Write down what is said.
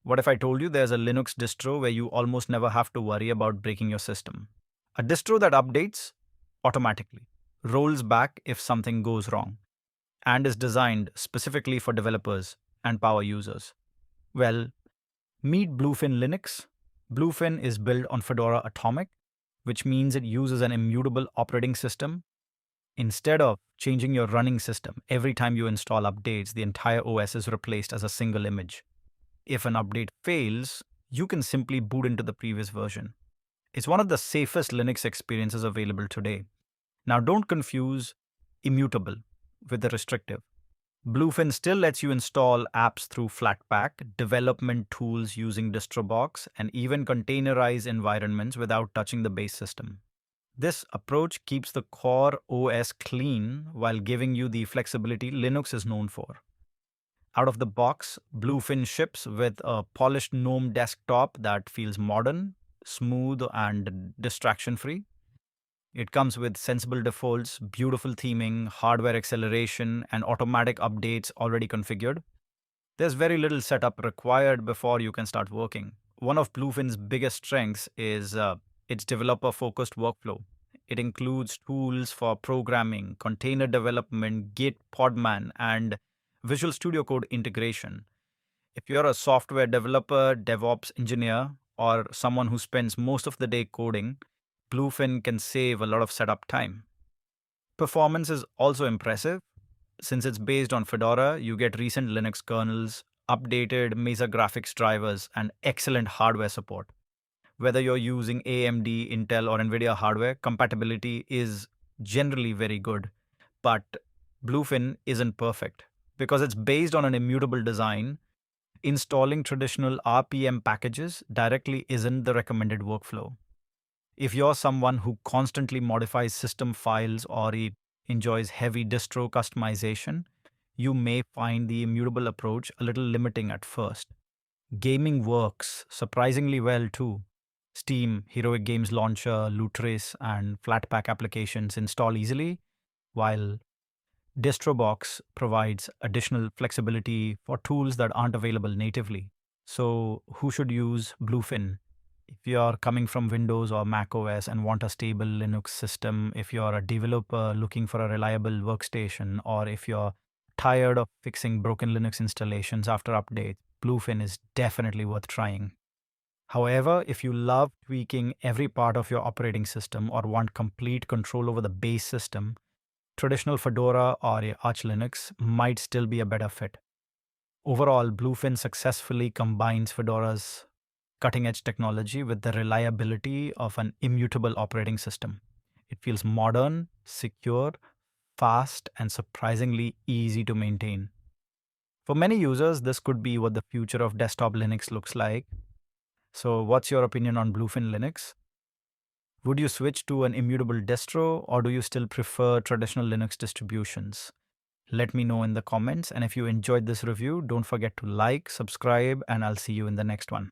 What if I told you there's a Linux distro where you almost never have to worry about breaking your system? A distro that updates automatically, rolls back if something goes wrong, and is designed specifically for developers and power users. Well, meet Bluefin Linux. Bluefin is built on Fedora Atomic, which means it uses an immutable operating system. Instead of changing your running system every time you install updates, the entire OS is replaced as a single image. If an update fails, you can simply boot into the previous version. It's one of the safest Linux experiences available today. Now, don't confuse immutable with the restrictive. Bluefin still lets you install apps through Flatpak, development tools using DistroBox, and even containerize environments without touching the base system. This approach keeps the core OS clean while giving you the flexibility Linux is known for. Out of the box, Bluefin ships with a polished GNOME desktop that feels modern, smooth, and distraction-free. It comes with sensible defaults, beautiful theming, hardware acceleration, and automatic updates already configured. There's very little setup required before you can start working. One of Bluefin's biggest strengths is its developer-focused workflow. It includes tools for programming, container development, Git, Podman, and Visual Studio Code integration. If you're a software developer, DevOps engineer, or someone who spends most of the day coding, Bluefin can save a lot of setup time. Performance is also impressive. Since it's based on Fedora, you get recent Linux kernels, updated Mesa graphics drivers, and excellent hardware support. Whether you're using AMD, Intel, or NVIDIA hardware, compatibility is generally very good. But Bluefin isn't perfect. Because it's based on an immutable design, installing traditional RPM packages directly isn't the recommended workflow. If you're someone who constantly modifies system files or enjoys heavy distro customization, you may find the immutable approach a little limiting at first. Gaming works surprisingly well too. Steam, Heroic Games Launcher, Lutris, and Flatpak applications install easily, while DistroBox provides additional flexibility for tools that aren't available natively. So, who should use Bluefin? If you're coming from Windows or Mac OS and want a stable Linux system, if you're a developer looking for a reliable workstation, or if you're tired of fixing broken Linux installations after updates, Bluefin is definitely worth trying. However, if you love tweaking every part of your operating system or want complete control over the base system, traditional Fedora or Arch Linux might still be a better fit. Overall, Bluefin successfully combines Fedora's cutting-edge technology with the reliability of an immutable operating system. It feels modern, secure, fast, and surprisingly easy to maintain. For many users, this could be what the future of desktop Linux looks like. So what's your opinion on Bluefin Linux? Would you switch to an immutable distro, or do you still prefer traditional Linux distributions? Let me know in the comments, and if you enjoyed this review, don't forget to like, subscribe, and I'll see you in the next one.